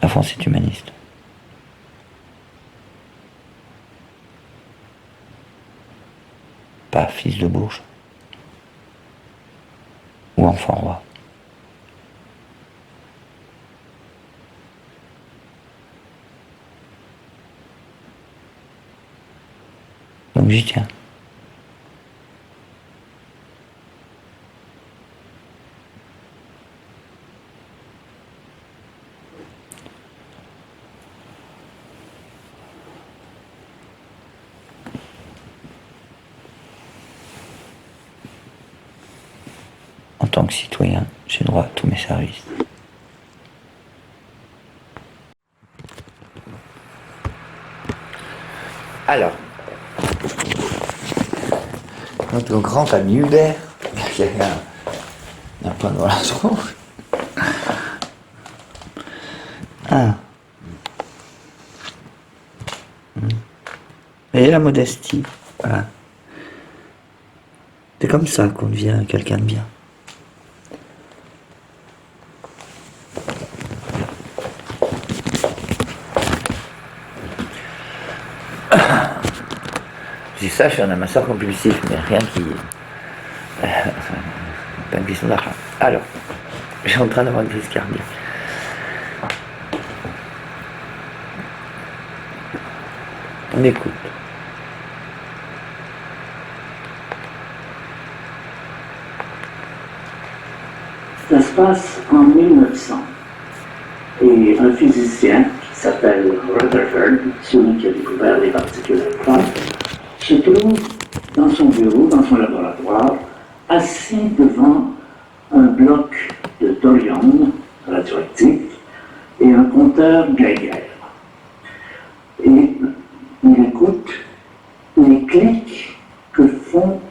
La France est humaniste. Pas fils de bourge. Ou enfant roi. Donc j'y tiens. En tant que citoyen, j'ai droit à tous mes services. Alors, notre grand ami Hubert, qui a un point dans la tronche. Ah. Et la modestie, voilà. C'est comme ça qu'on devient quelqu'un de bien. Je dis ça, je suis un amasseur compulsif, mais rien qui... pas une question d'argent. Alors, je suis en train d'avoir une crise cardiaque. On écoute. Ça se passe en 1900. Et un physicien qui s'appelle Rutherford, celui qui a découvert les particules à Planck, se trouve dans son bureau, dans son laboratoire, assis devant un bloc de thorium radioactif et un compteur Geiger. Et il écoute les clics que font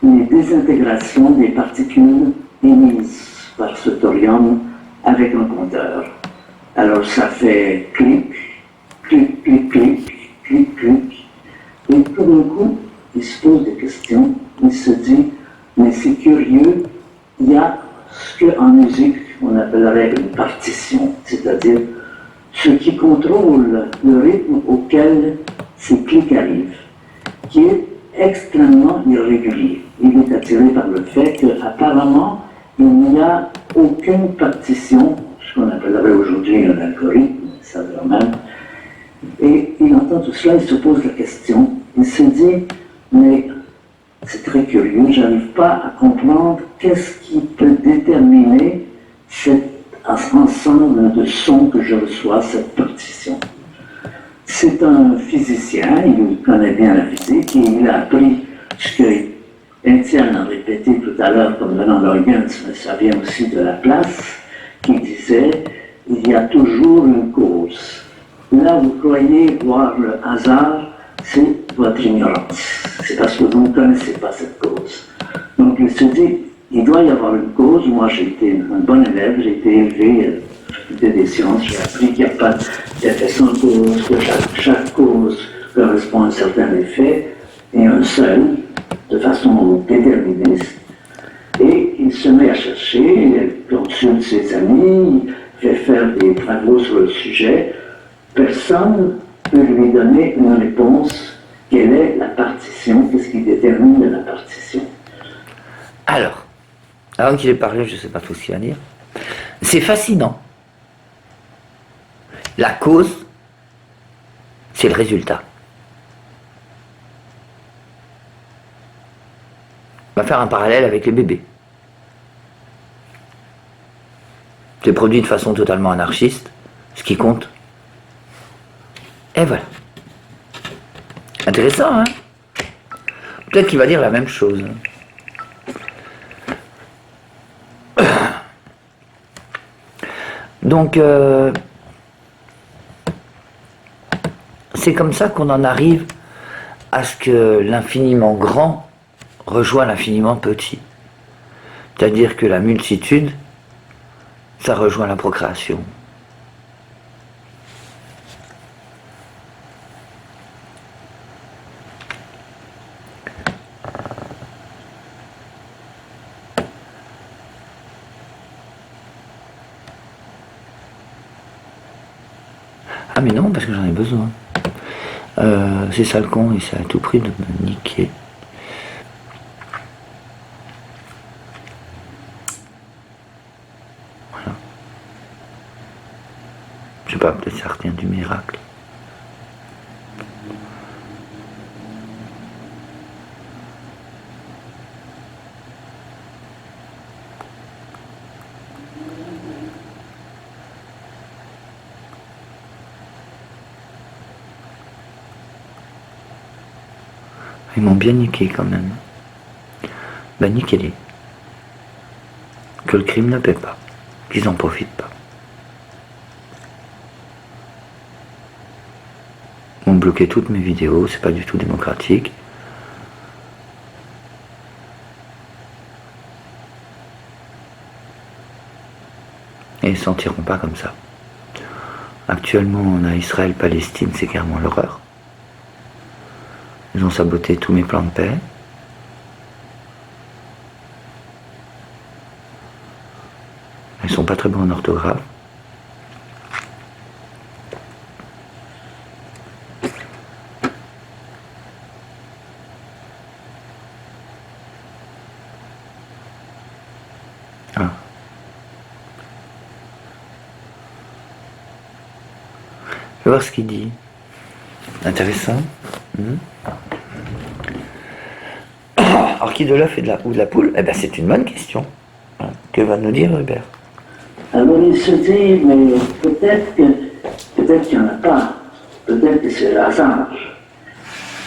les désintégrations des particules émises par ce thorium avec un compteur. Alors ça fait clic, clic, clic, clic, clic, clic. Et tout d'un coup, il se pose des questions. Il se dit, mais c'est curieux, il y a ce qu'en musique on appellerait une partition, c'est-à-dire ce qui contrôle le rythme auquel ces clics arrivent, qui est extrêmement irrégulier. Il est attiré par le fait qu'apparemment, il n'y a aucune partition, ce qu'on appellerait aujourd'hui un algorithme, ça veut même. Et il entend tout cela, il se pose la question, il se dit, mais c'est très curieux, je n'arrive pas à comprendre qu'est-ce qui peut déterminer cet ensemble de sons que je reçois, cette partition. C'est un physicien, il connaît bien la physique, et il a appris ce que Einstein a répété tout à l'heure comme venant d'Huygens, mais ça vient aussi de Laplace, qui disait il y a toujours une cause. Là où vous croyez voir le hasard, c'est votre ignorance. C'est parce que vous ne connaissez pas cette cause. Donc il se dit, il doit y avoir une cause. Moi j'ai été un bon élève, j'ai été élevé à la faculté des sciences, j'ai appris qu'il n'y a pas d'effet sans cause, que chaque cause correspond à un certain effet, et un seul, de façon déterministe. Et il se met à chercher, il consulte ses amis, il fait faire des travaux sur le sujet. Personne ne peut lui donner une réponse. Quelle est la partition? Qu'est-ce qui détermine la partition? Alors, avant qu'il ait parlé, je ne sais pas tout ce qu'il va dire. C'est fascinant. La cause, c'est le résultat. On va faire un parallèle avec les bébés. C'est produit de façon totalement anarchiste, ce qui compte. Et voilà. Intéressant, hein? Peut-être qu'il va dire la même chose. Donc, c'est comme ça qu'on en arrive à ce que l'infiniment grand rejoint l'infiniment petit. C'est-à-dire que la multitude, ça rejoint la procréation. Ah mais non, parce que j'en ai besoin. C'est ça le con, il s'est à tout prix de me niquer. Voilà. Je sais pas, peut-être ça retient du miracle. Ils m'ont bien niqué quand même. Ben niquez-les. Que le crime ne paie pas. Qu'ils n'en profitent pas. Ils m'ont bloqué toutes mes vidéos, c'est pas du tout démocratique. Et ils ne s'en tireront pas comme ça. Actuellement, on a Israël-Palestine, c'est clairement l'horreur. Ils ont saboté tous mes plans de paix. Ils sont pas très bons en orthographe. Ah. Je vais voir ce qu'il dit. Intéressant. Alors qui de l'œuf ou de la poule? Eh bien c'est une bonne question. Que va nous dire Hubert? Alors il se dit, mais peut-être qu'il n'y en a pas, peut-être que c'est le hasard.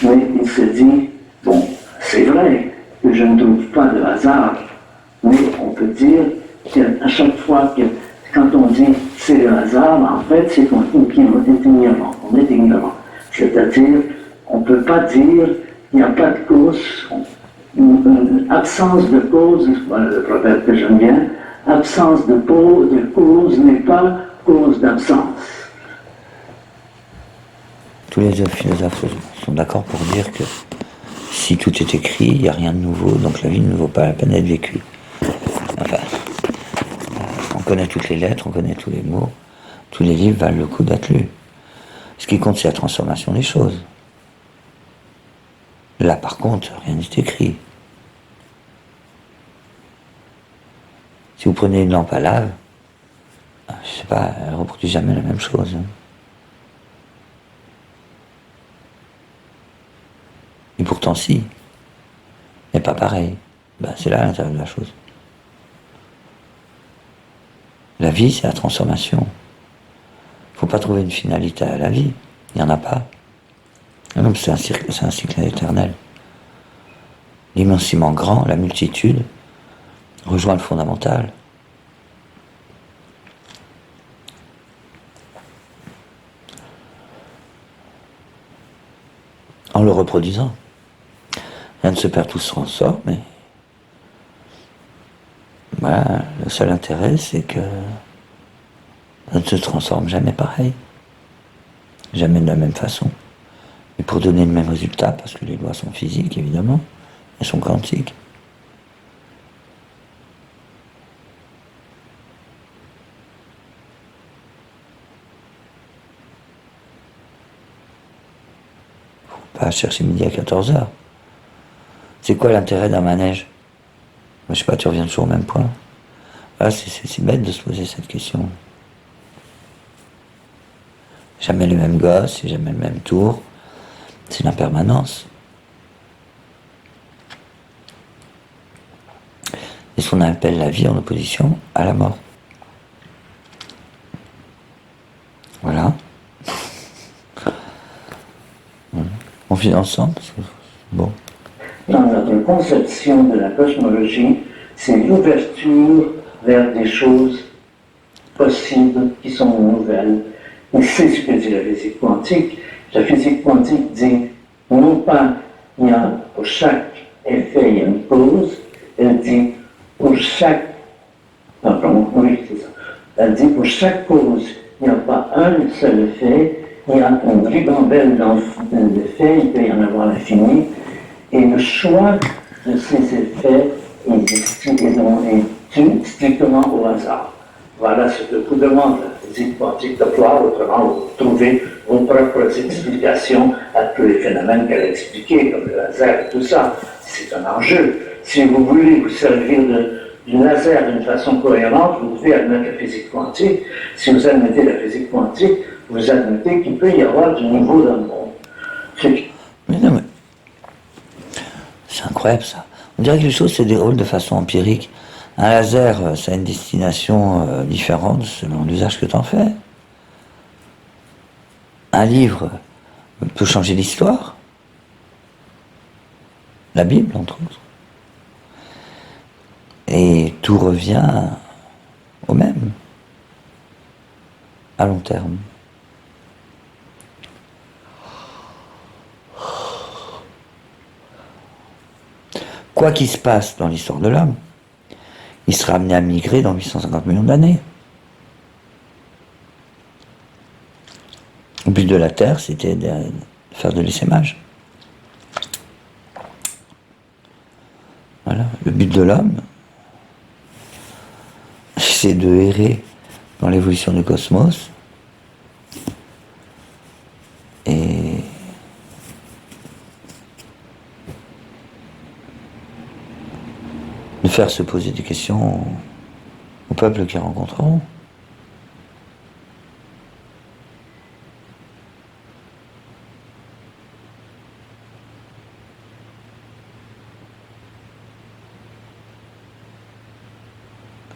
Mais il se dit, bon, c'est vrai que je ne trouve pas de hasard, mais on peut dire qu'à chaque fois que, quand on dit c'est le hasard, en fait, c'est qu'on est ignorant. C'est-à-dire, on ne peut pas dire il n'y a pas de cause, une absence de cause, voilà le proverbe que j'aime bien, absence de cause n'est pas cause d'absence. Tous les philosophes sont d'accord pour dire que si tout est écrit, il n'y a rien de nouveau, donc la vie ne vaut pas la peine d'être vécue. Enfin, on connaît toutes les lettres, on connaît tous les mots, tous les livres valent le coup d'être lus. Ce qui compte, c'est la transformation des choses. Là, par contre, rien n'est écrit. Si vous prenez une lampe à lave, je sais pas, elle ne reproduit jamais la même chose. Et pourtant, si. Mais pas pareil. C'est là l'intérêt de la chose. La vie, c'est la transformation. Il ne faut pas trouver une finalité à la vie. Il n'y en a pas. C'est un cycle éternel. L'immensément grand, la multitude, rejoint le fondamental. En le reproduisant. Rien ne se perd, tout se transforme, mais voilà, le seul intérêt, c'est que ça ne se transforme jamais pareil. Jamais de la même façon. Et pour donner le même résultat, parce que les lois sont physiques, évidemment, elles sont quantiques. Faut pas chercher midi à 14h. C'est quoi l'intérêt d'un manège? Je sais pas, tu reviens toujours au même point. Ah, c'est bête de se poser cette question. Jamais les mêmes gosses, c'est jamais le même tour. C'est l'impermanence. C'est ce qu'on appelle la vie en opposition à la mort. Voilà. On vit ensemble, parce que, bon. Dans notre conception de la cosmologie, c'est l'ouverture vers des choses possibles qui sont nouvelles. Et c'est ce que dit la physique quantique. La physique quantique dit non pas il y a pour chaque effet il y a une cause, elle dit pour chaque elle dit pour chaque cause il n'y a pas un seul effet, il y a une ribambelle d'effets, il peut y en avoir l'infini, et le choix de ces effets est dû strictement au hasard. Voilà ce que vous demande la physique quantique de pouvoir autrement trouver vos propres explications à tous les phénomènes qu'elle a expliqués, comme le laser et tout ça. C'est un enjeu. Si vous voulez vous servir du laser d'une façon cohérente, vous devez admettre la physique quantique. Si vous admettez la physique quantique, vous admettez qu'il peut y avoir du nouveau dans le monde. Mais non, mais c'est incroyable ça. On dirait que les choses se déroulent de façon empirique. Un laser, ça a une destination différente selon l'usage que tu en fais. Un livre peut changer l'histoire. La Bible, entre autres. Et tout revient au même, à long terme. Quoi qu'il se passe dans l'histoire de l'homme, il sera amené à migrer dans 850 millions d'années. Le but de la Terre, c'était de faire de l'essaimage. Voilà. Le but de l'homme, c'est de errer dans l'évolution du cosmos et de faire se poser des questions au peuple qu'ils rencontreront.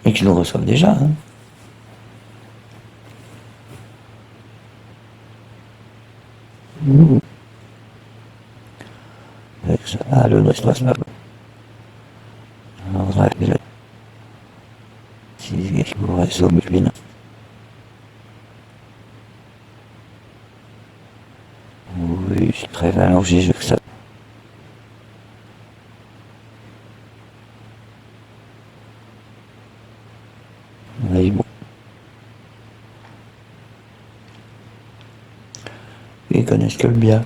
Et qui nous reçoivent déjà. Hein. Oui, c'est très allongé, je veux que ça. Oui, bon. Ils connaissent que le bien.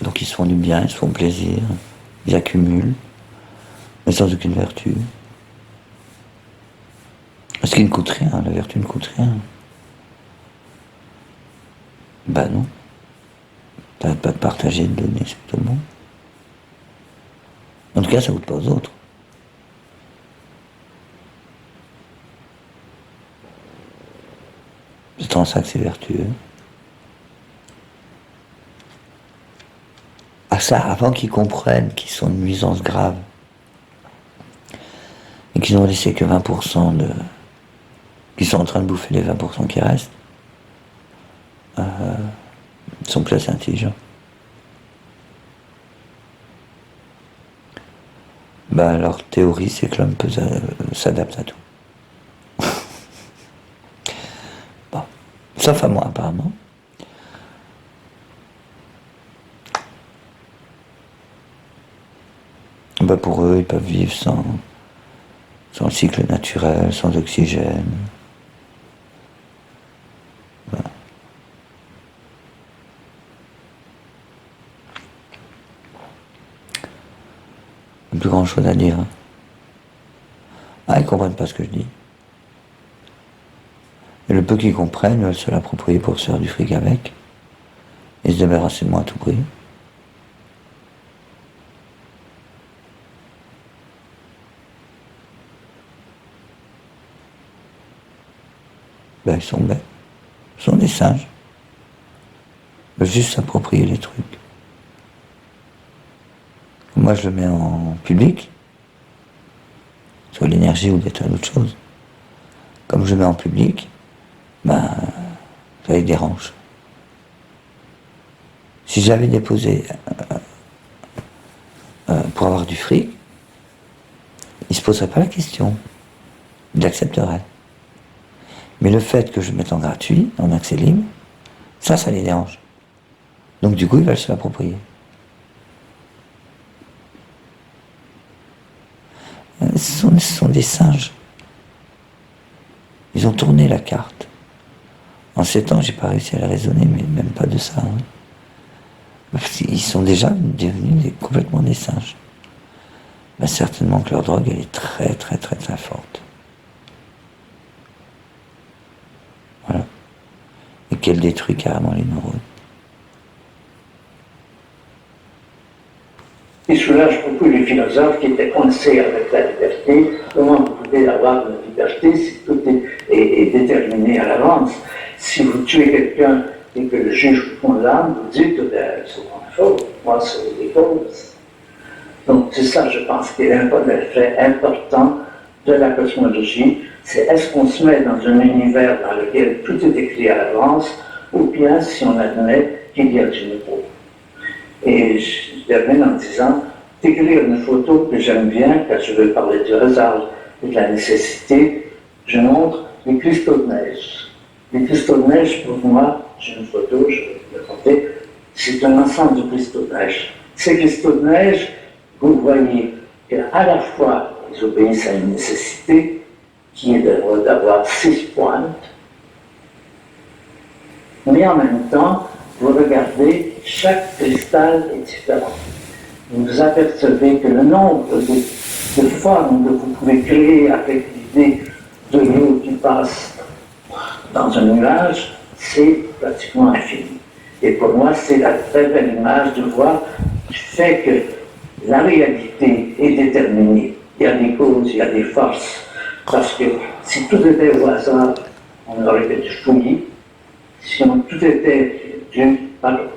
Donc ils se font du bien, ils se font plaisir, ils accumulent, mais sans aucune vertu. Ce qui ne coûte rien, la vertu ne coûte rien. Ben non. T'arrêtes pas de partager et de donner, c'est tout bon. En tout cas, ça ne coûte pas aux autres. C'est en ça que c'est vertueux. Ah ça, avant qu'ils comprennent qu'ils sont une nuisance grave et qu'ils n'ont laissé que 20% de... qu'ils sont en train de bouffer les 20% qui restent, ils sont plus assez intelligents. Ben, leur théorie, c'est que l'homme peut s'adapter à tout. Bon. Sauf à moi, apparemment. Ben, pour eux, ils peuvent vivre sans le cycle naturel, sans oxygène. Voilà. Plus grand chose à dire. Hein. Ah, ils comprennent pas ce que je dis. Et le peu qu'ils comprennent, ils veulent se l'approprier pour se faire du fric avec. Et se débarrasser de moi à tout prix. Ben, ils sont bêtes. Ils sont des singes. Ils veulent juste s'approprier les trucs. Moi, je le mets en public, soit l'énergie ou des tas d'autres choses. Comme je le mets en public, ben, ça les dérange. Si j'avais déposé pour avoir du fric, il ne se poserait pas la question. Il l'accepterait. Mais le fait que je le mette en gratuit, en accès libre, ça les dérange. Donc du coup, ils veulent se l'approprier. Ce sont des singes. Ils ont tourné la carte. En 7 ans, j'ai pas réussi à les raisonner, mais même pas de ça. Hein. Parce qu'ils sont déjà devenus complètement des singes. Ben, certainement que leur drogue, elle est très très très très forte. qu'elle détruit carrément les neurones. Il soulage beaucoup les philosophes qui étaient coincés avec la liberté. Comment vous pouvez avoir une liberté si tout est déterminé à l'avance? Si vous tuez quelqu'un et que le juge vous condamne, vous dites que c'est mon faute, moi c'est des causes. Donc c'est ça, je pense, qui est un fait important de la cosmologie, c'est est-ce qu'on se met dans un univers dans lequel tout est écrit à l'avance, ou bien si on admet qu'il y a du nouveau. Et je termine en disant, décrire une photo que j'aime bien, quand je veux parler du hasard et de la nécessité, je montre les cristaux de neige. Les cristaux de neige, pour moi, j'ai une photo, je vais le raconter, c'est un ensemble de cristaux de neige. Ces cristaux de neige, vous voyez qu'à la fois, ils obéissent à une nécessité, qui est d'avoir 6 pointes, mais en même temps, vous regardez, chaque cristal est différent. Vous apercevez que le nombre de formes que vous pouvez créer avec l'idée de l'eau qui passe dans un nuage, c'est pratiquement infini. Et pour moi, c'est la très belle image de voir du fait que la réalité est déterminée. Il y a des causes, il y a des forces. Parce que si tout était au hasard, on aurait fait du fouillis. Si tout était dû, pardon,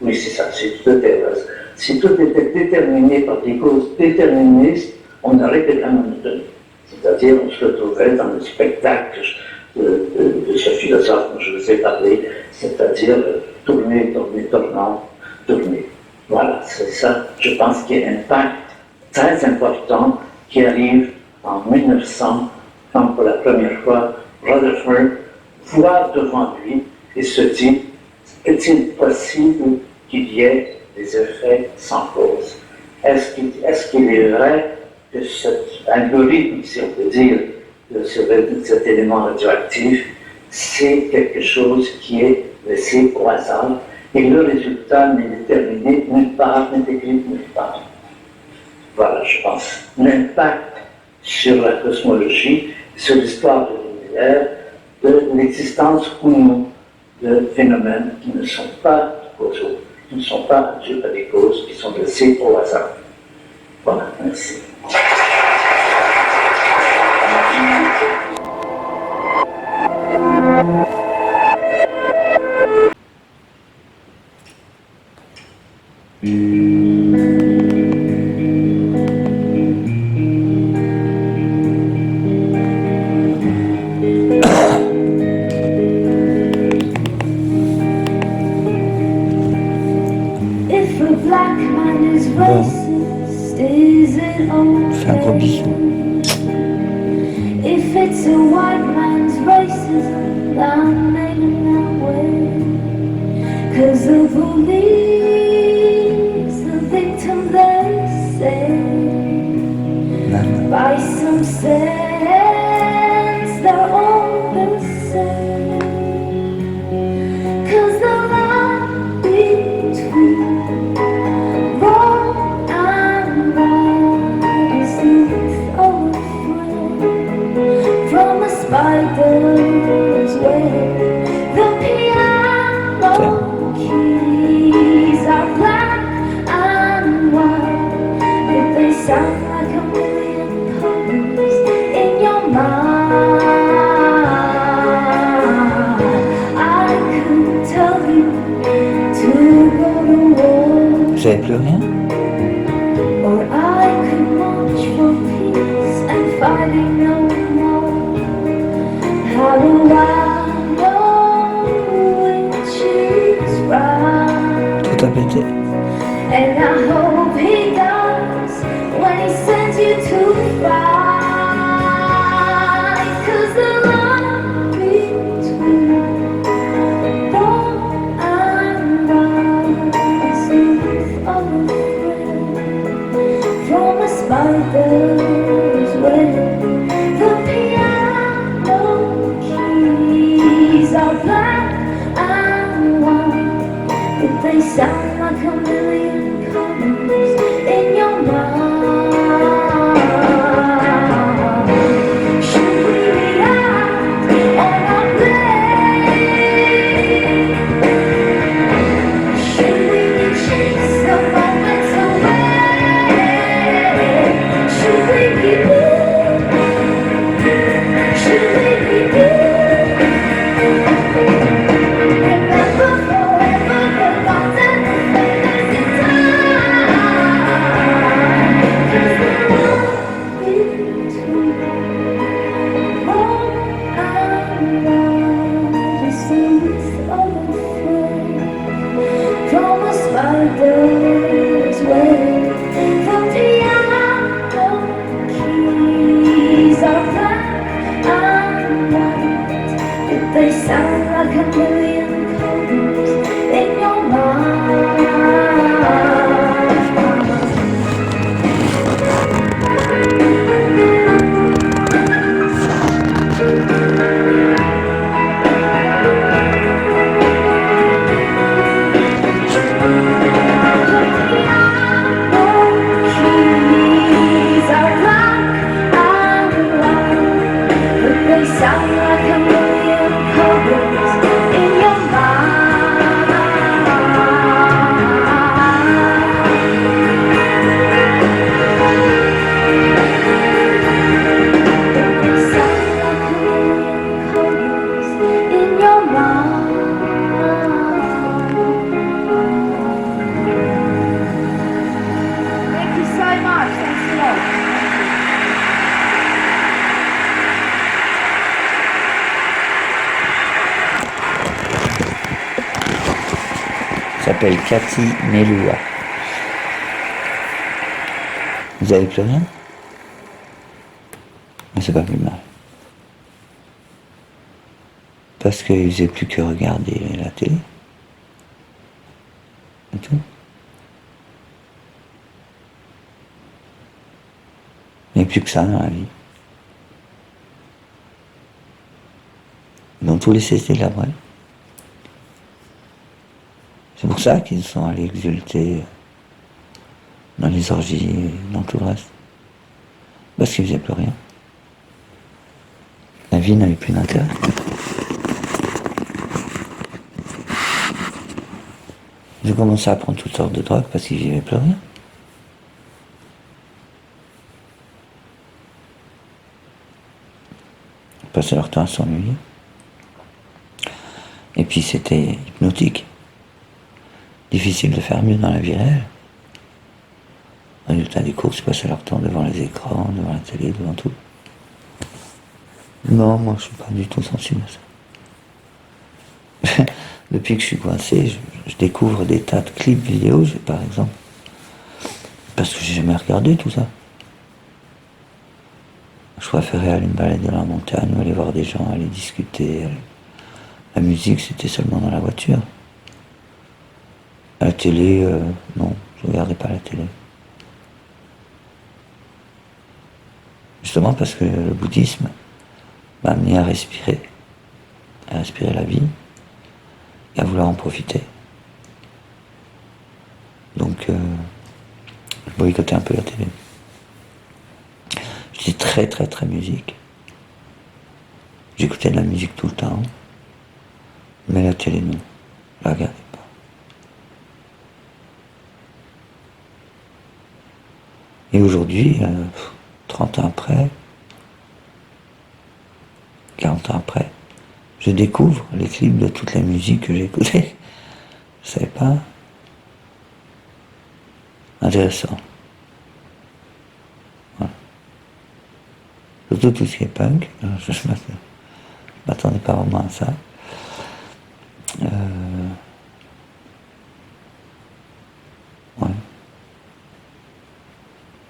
oui c'est ça, si tout était au hasard. Si tout était déterminé par des causes déterministes, on aurait fait la monotonie. C'est-à-dire, on se retrouvait dans le spectacle de ce philosophe dont je vous ai parlé, c'est-à-dire tourner, tourner, tournant, tourner. Voilà, c'est ça, je pense qu'il y a un impact très important qui arrive en 1900, quand pour la première fois, Rutherford voit devant lui et se dit, est-il possible qu'il y ait des effets sans cause? Est-ce qu'il est vrai que cet algorithme, si on peut dire, de cet élément radioactif, c'est quelque chose qui est laissé au hasard et le résultat n'est déterminé nulle part, n'est écrit nulle part. Voilà, je pense, l'impact sur la cosmologie, sur l'histoire de l'univers, de l'existence ou non de phénomènes qui ne sont pas causaux, qui ne sont pas dus à des causes, qui sont laissés au hasard. Voilà, merci. Fais un gros bisou. If it's a white man's racism, I'm making that way. 'Cause the police, the victim they say, by some sense they're all the same. 'Cause the line between wrong and right is overflowing from a spider's web. The piano keys are black and white, but they sound like a million colors in your mind. I could tell you to go to war, Vous avez plus rien? or I could march for peace and fighting no more. How do I know which is right? Tout a pété. And I hope he does when he sends you to fight. 'Cause the line between wrong and right is unafraid from a spider's web. The piano keys are black and white, but they sound like a million colors in your mind. Should we react or not play? They sound like a million colors in your mind. Keys are rock and roll, but they sound like a million colors in your mind. They sound like a million colors in your mind. Thank you so much. Thanks a lot. S'appelle Cathy Melua. Vous avez plus rien? Mais c'est pas plus mal. Parce qu'ils faisaient plus que regarder la télé. Et tout. Il n'y a plus que ça dans la vie. Ils ont tout laissé s'élaborer. C'est pour ça qu'ils sont allés exulter dans les orgies et dans tout le reste. Parce qu'ils faisaient plus rien. La vie n'avait plus d'intérêt. Ils ont commencé à prendre toutes sortes de drogues parce qu'ils vivaient plus rien. Ils passaient leur temps à s'ennuyer. Et puis c'était hypnotique. Difficile de faire mieux dans la vie réelle. Résultat des courses, ils passaient leur temps devant les écrans, devant la télé, devant tout. Non, moi je suis pas du tout sensible à ça. Depuis que je suis coincé, je découvre des tas de clips vidéo, par exemple. Parce que j'ai jamais regardé tout ça. Je préférais aller me balader dans la montagne, aller voir des gens, aller discuter. La musique, c'était seulement dans la voiture. À la télé, non, je regardais pas la télé. Justement parce que le bouddhisme m'a amené à respirer la vie et à vouloir en profiter. Donc, je boycottais un peu la télé. J'étais très très très musique. J'écoutais de la musique tout le temps, mais la télé non, je la regardais pas. Et aujourd'hui, 30 ans après, 40 ans après, je découvre les clips de toute la musique que j'ai écoutée. Je savais pas. Intéressant. Voilà. Surtout tout ce qui est punk. Je m'attendais pas vraiment à ça. Ouais.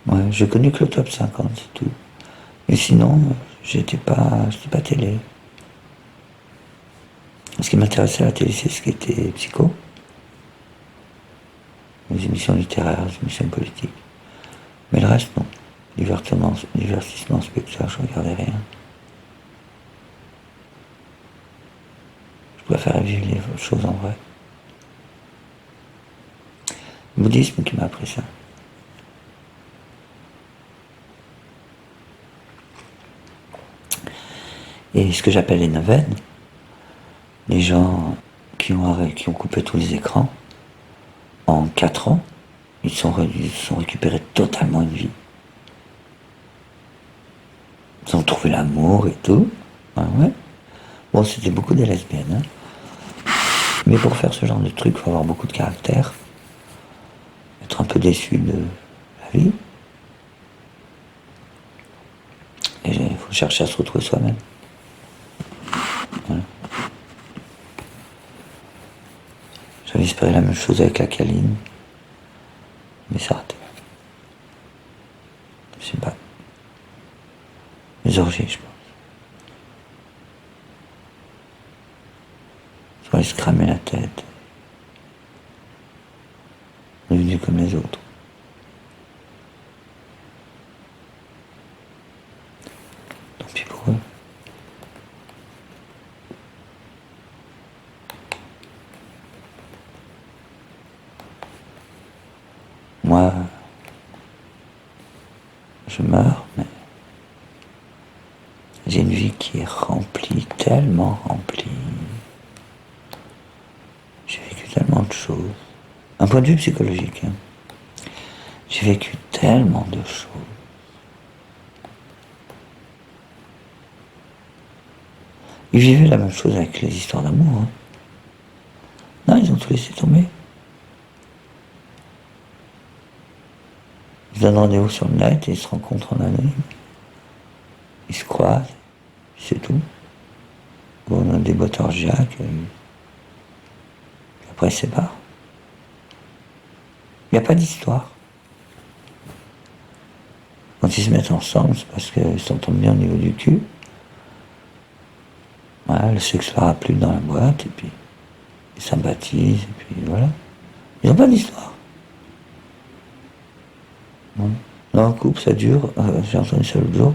Ouais, j'ai connu que le top 50, c'est tout. Mais sinon, j'étais pas télé. Ce qui m'intéressait à la télé, c'est ce qui était psycho. Les émissions littéraires, les émissions politiques. Mais le reste, non. Divertissement, spectacle, je regardais rien. Je préférais vivre les choses en vrai. Le bouddhisme qui m'a appris ça. Et ce que j'appelle les neuvaines, les gens qui ont coupé tous les écrans, en 4 ans, ils se sont récupérés totalement une vie. Ils ont trouvé l'amour et tout. Ouais. Bon, c'était beaucoup des lesbiennes. Hein. Mais pour faire ce genre de truc, il faut avoir beaucoup de caractère. Être un peu déçu de la vie. Et il faut chercher à se retrouver soi-même. Voilà. J'avais espéré la même chose avec la câline. Mais ça a raté. Je sais pas. Les orgies, je pense. Soit ils se cramaient la tête. Devenus comme les autres. Tant pis pour eux. Moi, je meurs, mais j'ai une vie qui est remplie, tellement remplie. J'ai vécu tellement de choses. Un point de vue psychologique. Hein. J'ai vécu tellement de choses. Ils vivaient la même chose avec les histoires d'amour. Hein. Non, ils ont tout laissé tomber. Ils donnent rendez-vous sur le net et ils se rencontrent en anonyme. Ils se croisent, c'est tout. On a des boîtes orgiaques. Après, ils se séparent. Il n'y a pas d'histoire. Quand ils se mettent ensemble, c'est parce qu'ils s'entendent bien au niveau du cul. Voilà, le sexe leur a plu dans la boîte, et puis ils sympathisent, et puis voilà. Ils n'ont pas d'histoire. Bon. Dans un couple, ça dure, j'ai entendu ça l'autre jour,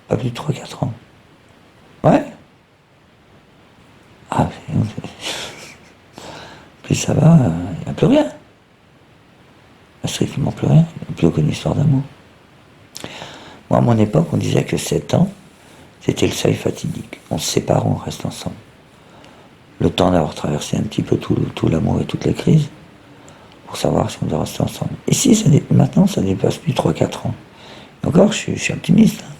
pas plus de 3-4 ans. Ouais. Ah, plus ça va, il n'y a plus rien. Il n'y a strictement plus rien, il n'y a plus aucune histoire d'amour. Moi, à mon époque, on disait que 7 ans, c'était le seuil fatidique. On se sépare, on reste ensemble. Le temps d'avoir traversé un petit peu tout l'amour et toutes les crises, pour savoir si on doit rester ensemble. Et si, maintenant, ça dépasse plus 3-4 ans. Et encore, je suis optimiste. Hein.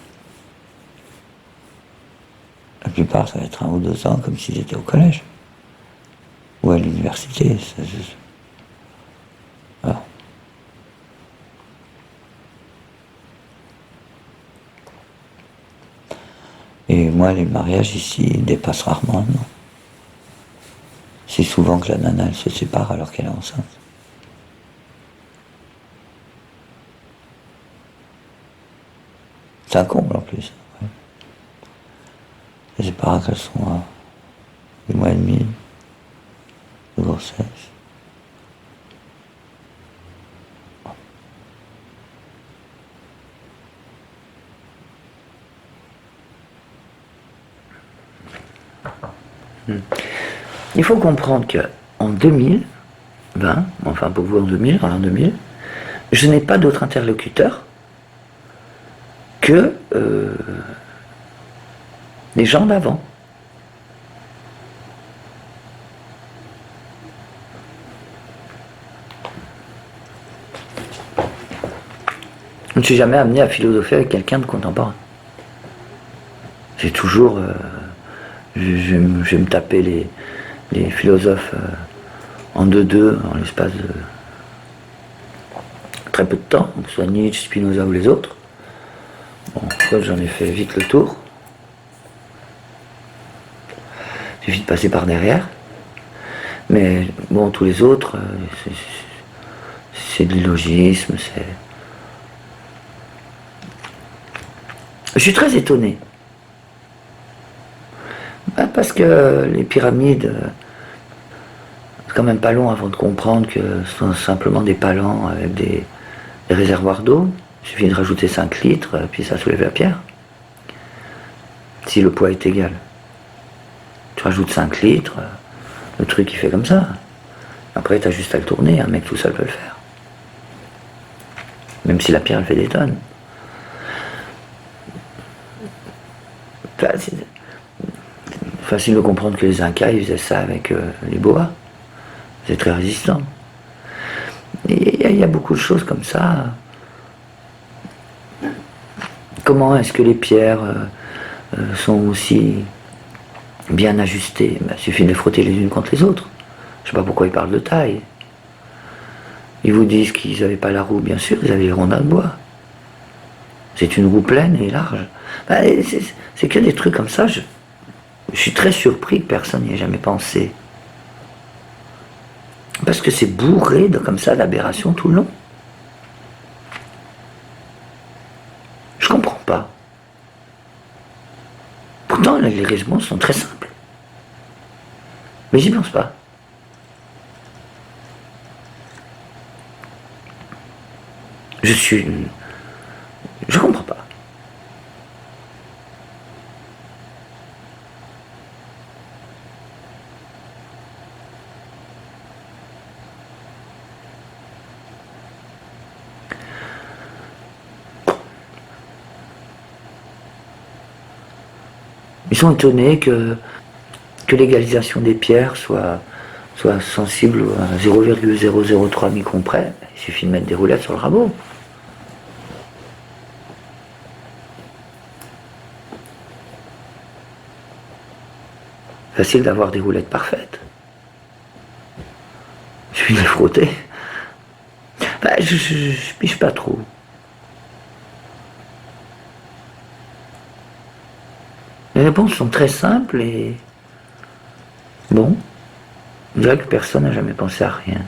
La plupart, ça va être 1 ou 2 ans, comme s'ils étaient au collège. Ou à l'université. Voilà. Et moi, les mariages ici dépassent rarement un an. C'est souvent que la nana, elle se sépare alors qu'elle est enceinte. C'est un comble en plus. Ouais. C'est pas rare qu'elles sont à 2 mois et demi de grossesse. Il faut comprendre qu'en 2020, enfin pour vous en 2000, en l'an 2000, je n'ai pas d'autre interlocuteur que les gens d'avant. Je ne suis jamais amené à philosopher avec quelqu'un de contemporain. J'ai toujours... je vais me taper les philosophes en 2-2, en l'espace de très peu de temps, que ce soit Nietzsche, Spinoza ou les autres. Bon, j'en ai fait vite le tour. Il suffit de passer par derrière. Mais bon, tous les autres, c'est de l'illogisme, c'est... Je suis très étonné. Parce que les pyramides, c'est quand même pas long avant de comprendre que ce sont simplement des palans avec des réservoirs d'eau. Il suffit de rajouter 5 litres, puis ça soulève la pierre. Si le poids est égal. Tu rajoutes 5 litres, le truc il fait comme ça. Après tu as juste à le tourner, un mec tout seul peut le faire. Même si la pierre elle fait des tonnes. C'est facile de comprendre que les Incas ils faisaient ça avec les boas. C'est très résistant. Il y a beaucoup de choses comme ça. Comment est-ce que les pierres sont aussi bien ajustées? Il suffit de les frotter les unes contre les autres. Je ne sais pas pourquoi ils parlent de taille. Ils vous disent qu'ils n'avaient pas la roue, bien sûr, ils avaient les rondins de bois. C'est une roue pleine et large. C'est que des trucs comme ça. Je suis très surpris que personne n'y ait jamais pensé. Parce que c'est bourré comme ça d'aberrations tout le long. Je comprends pas. Pourtant, les raisonnements sont très simples. Mais j'y pense pas. Je comprends pas. Ils sont étonnés que l'égalisation des pierres soit sensible à 0,003 micron près. Il suffit de mettre des roulettes sur le rabot. Facile d'avoir des roulettes parfaites. Il suffit de les frotter. Ben, je piche pas trop. Les réponses sont très simples et... Bon, je dirais que personne n'a jamais pensé à rien.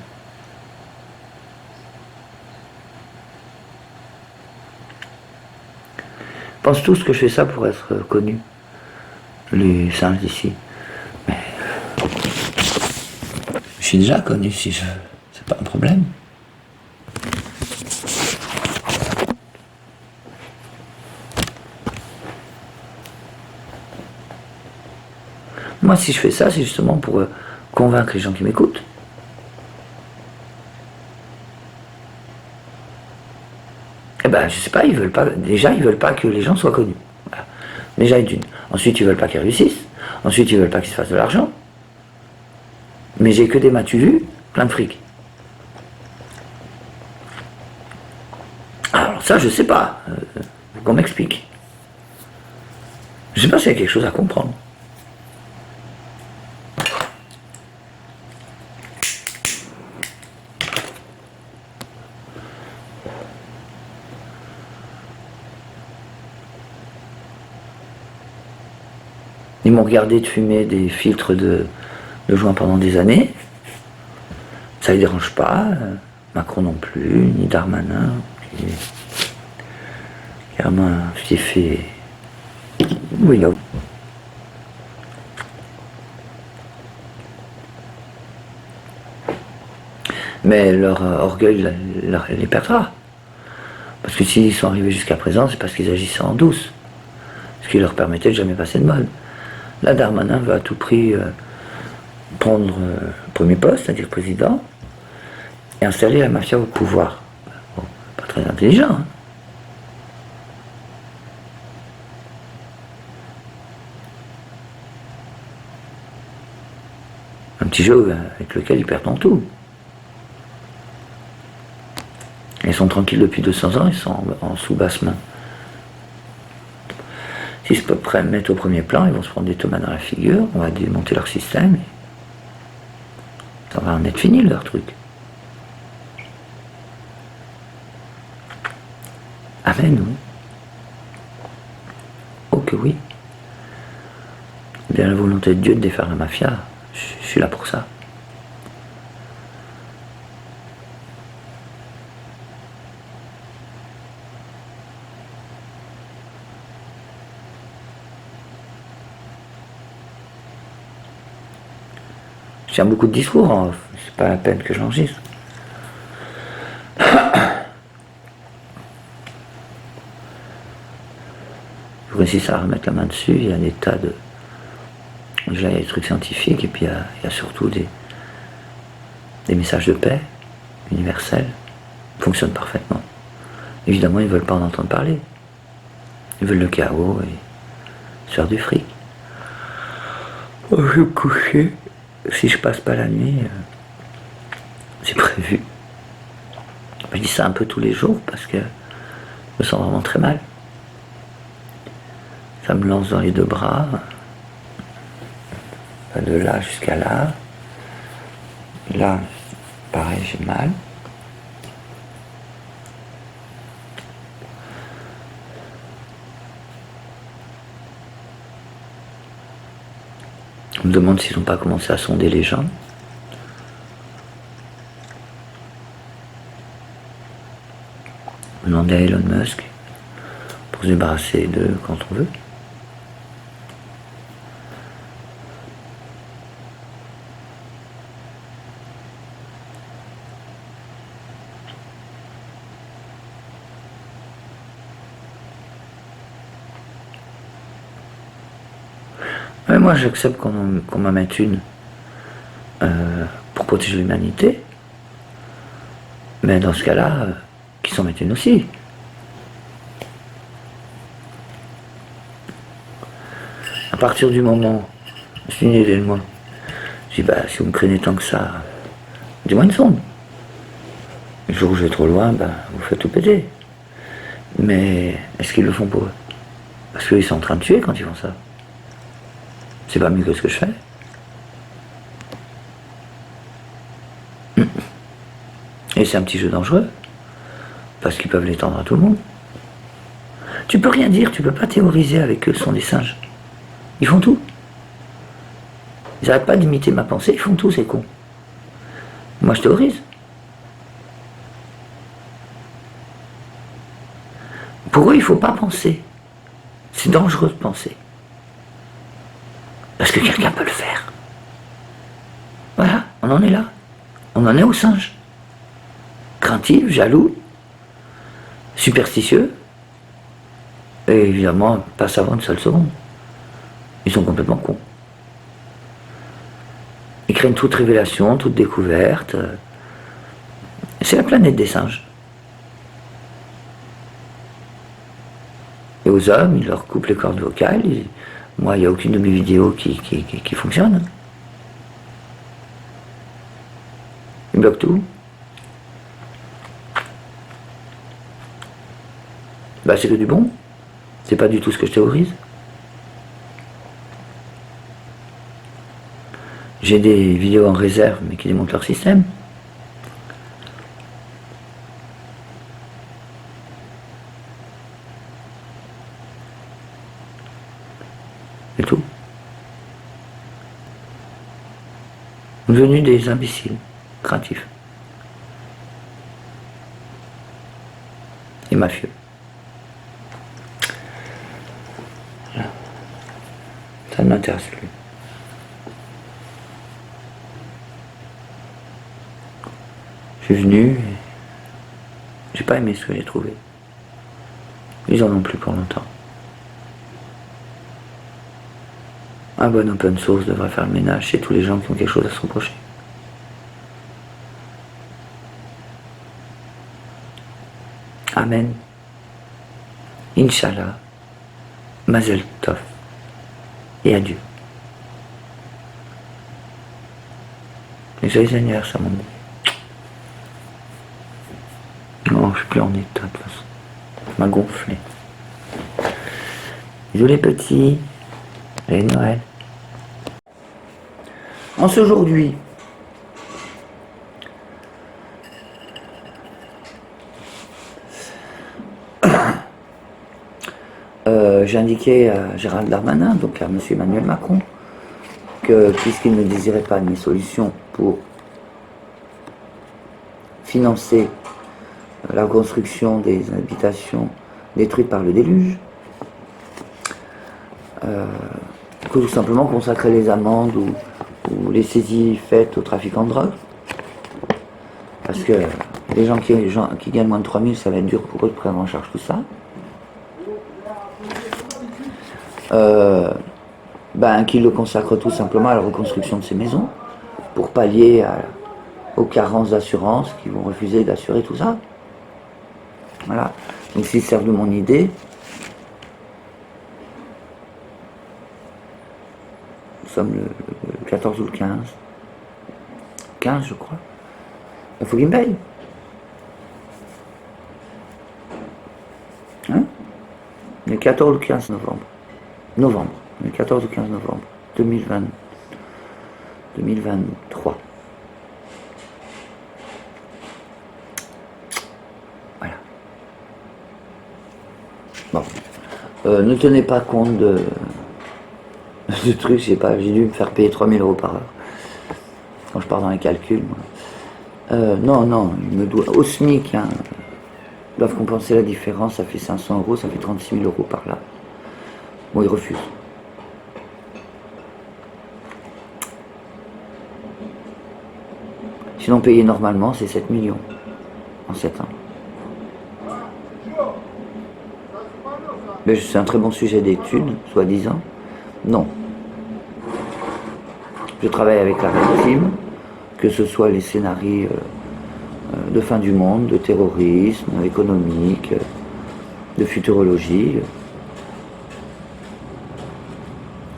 Ils pensent tous que je fais ça pour être connu, les singes d'ici. Mais... je suis déjà connu, si je... c'est pas un problème. Moi, si je fais ça, c'est justement pour convaincre les gens qui m'écoutent. Eh ben, je sais pas, ils veulent pas. Déjà, ils veulent pas que les gens soient connus. Voilà. Déjà, d'une. Ensuite, ils veulent pas qu'ils réussissent. Ensuite, ils veulent pas qu'ils se fassent de l'argent. Mais j'ai que des m'as-tu vu, plein de fric. Alors ça, je sais pas. Qu'on m'explique. Je sais pas s'il y a quelque chose à comprendre. Ils m'ont regardé de fumer des filtres de joint pendant des années. Ça ne les dérange pas. Macron non plus, ni Darmanin. Clairement, j'ai fait... Oui, là. Mais leur orgueil les perdra. Parce que s'ils sont arrivés jusqu'à présent, c'est parce qu'ils agissaient en douce. Ce qui leur permettait de jamais passer de mode. Là, Darmanin veut à tout prix prendre le premier poste, c'est-à-dire président, et installer la mafia au pouvoir. Bon, pas très intelligent, hein. Un petit jeu avec lequel ils perdent en tout. Ils sont tranquilles depuis 200 ans, ils sont en sous-basse main. S'ils se mettent au premier plan, ils vont se prendre des tomates dans la figure, on va démonter leur système, et ça va en être fini leur truc. Amen, oui. Oh que oui. Bien la volonté de Dieu de défaire la mafia, je suis là pour ça. Je tiens beaucoup de discours, hein. C'est pas la peine que j'enregistre. Je réussis à remettre la main dessus, il y a des tas de... Déjà il y a des trucs scientifiques et puis il y a surtout des messages de paix universels qui fonctionnent parfaitement. Évidemment ils ne veulent pas en entendre parler. Ils veulent le chaos et se faire du fric. Oh, je vais me coucher. Si je passe pas la nuit, c'est prévu. Je dis ça un peu tous les jours parce que je me sens vraiment très mal. Ça me lance dans les deux bras, de là jusqu'à là. Là, pareil, j'ai mal. On me demande s'ils n'ont pas commencé à sonder les gens. On demande à Elon Musk pour se débarrasser d'eux quand on veut. moi j'accepte qu'on m'en mette une pour protéger l'humanité. Mais dans ce cas-là, qu'ils s'en mettent une aussi. À partir du moment, c'est une idée de moi, je dis, bah, si vous me craignez tant que ça, dis-moi une sonde. Le jour où je vais trop loin, bah, vous faites tout péter. Mais est-ce qu'ils le font pour eux? Parce qu'ils sont en train de tuer quand ils font ça. C'est pas mieux que ce que je fais. Et c'est un petit jeu dangereux, parce qu'ils peuvent l'étendre à tout le monde. Tu peux rien dire, tu peux pas théoriser avec eux, ce sont des singes. Ils font tout. Ils n'arrêtent pas d'imiter ma pensée, ils font tout, c'est con. Moi je théorise. Pour eux, il ne faut pas penser. C'est dangereux de penser. Parce que quelqu'un peut le faire. Voilà, on en est là. On en est aux singes. Craintifs, jaloux, superstitieux, et évidemment pas savants une seule seconde. Ils sont complètement cons. Ils craignent toute révélation, toute découverte. C'est la planète des singes. Et aux hommes, ils leur coupent les cordes vocales. Moi, il n'y a aucune de mes vidéos qui fonctionne. Ils bloquent tout. Bah, c'est que du bon. C'est pas du tout ce que je théorise. J'ai des vidéos en réserve, mais qui démontrent leur système. C'est tout. Devenus des imbéciles, craintifs. Et mafieux. Voilà. Ça ne m'intéresse plus. Je suis venu et j'ai pas aimé ce que j'ai trouvé. Ils en ont plus pour longtemps. Un bon open source devrait faire le ménage chez tous les gens qui ont quelque chose à se reprocher. Amen. Inch'Allah. Mazel Tov. Et adieu. Et joyeux anniversaire, mon ami. Non, je suis plus en état de toute façon. Ça m'a gonflé. Bisous les petits. Et Noël. En ce aujourd'hui, j'ai indiqué à Gérald Darmanin, donc à M. Emmanuel Macron, que puisqu'il ne désirait pas une solution pour financer la reconstruction des habitations détruites par le déluge, que tout simplement consacrer les amendes ou les saisies faites aux trafiquants de drogue. Parce que les gens qui gagnent moins de 3 000, ça va être dur pour eux de prendre en charge tout ça. Qu'ils le consacrent tout simplement à la reconstruction de ces maisons, pour pallier aux carences d'assurance qui vont refuser d'assurer tout ça. Voilà. Donc s'ils servent de mon idée, nous sommes le 14 ou le 15. 15 je crois. Il faut qu'ils me payent. Hein? Le 14 ou le 15 novembre. Le 14 ou 15 novembre 2023. Voilà. Bon. Ne tenez pas compte de trucs, je sais pas, j'ai dû me faire payer 3 000 € par heure. Quand je pars dans les calculs, moi. Non, il me doit, au SMIC, hein, ils doivent compenser la différence, ça fait 500 €, ça fait 36 000 € par là. Bon, ils refusent. Sinon, payé normalement, c'est 7 millions en 7 ans. Mais c'est un très bon sujet d'étude, soi-disant. Non. Je travaille avec la Red Team, que ce soit les scénarios de fin du monde, de terrorisme, économique, de futurologie.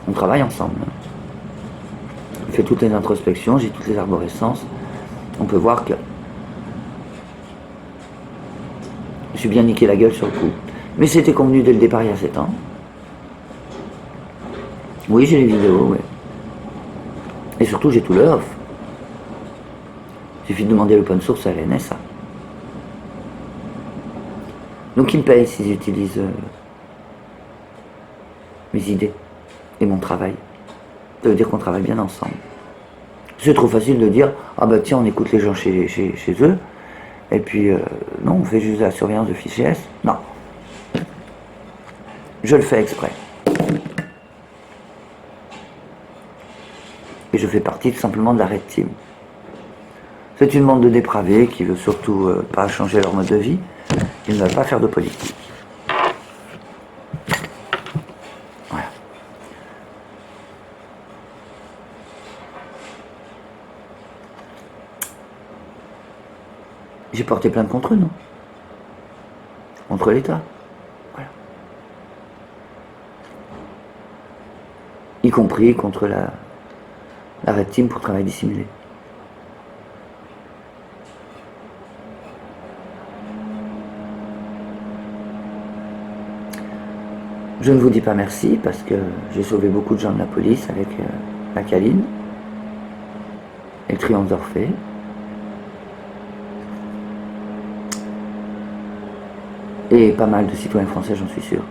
On travaille ensemble. On fait toutes les introspections, j'ai toutes les arborescences. On peut voir que je suis bien niqué la gueule sur le coup. Mais c'était convenu dès le départ il y a 7 ans. Oui, j'ai les vidéos, ouais. Et surtout, j'ai tout le off. Il suffit de demander l'open source à la NSA. Donc ils me payent s'ils utilisent mes idées et mon travail. Ça veut dire qu'on travaille bien ensemble. C'est trop facile de dire « Ah bah tiens, on écoute les gens chez eux, et puis non, on fait juste la surveillance de fichiers S. » Non. Je le fais exprès. Et je fais partie tout simplement de la Red Team. C'est une bande de dépravés qui veut surtout pas changer leur mode de vie. Ils ne veulent pas faire de politique. Voilà. J'ai porté plainte contre eux, non? Contre l'État. Voilà. Y compris contre la Red Team pour travail dissimulé. Je ne vous dis pas merci parce que j'ai sauvé beaucoup de gens de la police avec la Caline et le triomphe d'Orphée. Et pas mal de citoyens français, j'en suis sûr.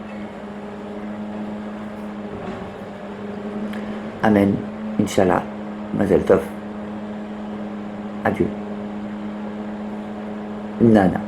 Amen. Inch'Allah. Mazel Tov. Adieu. Nana.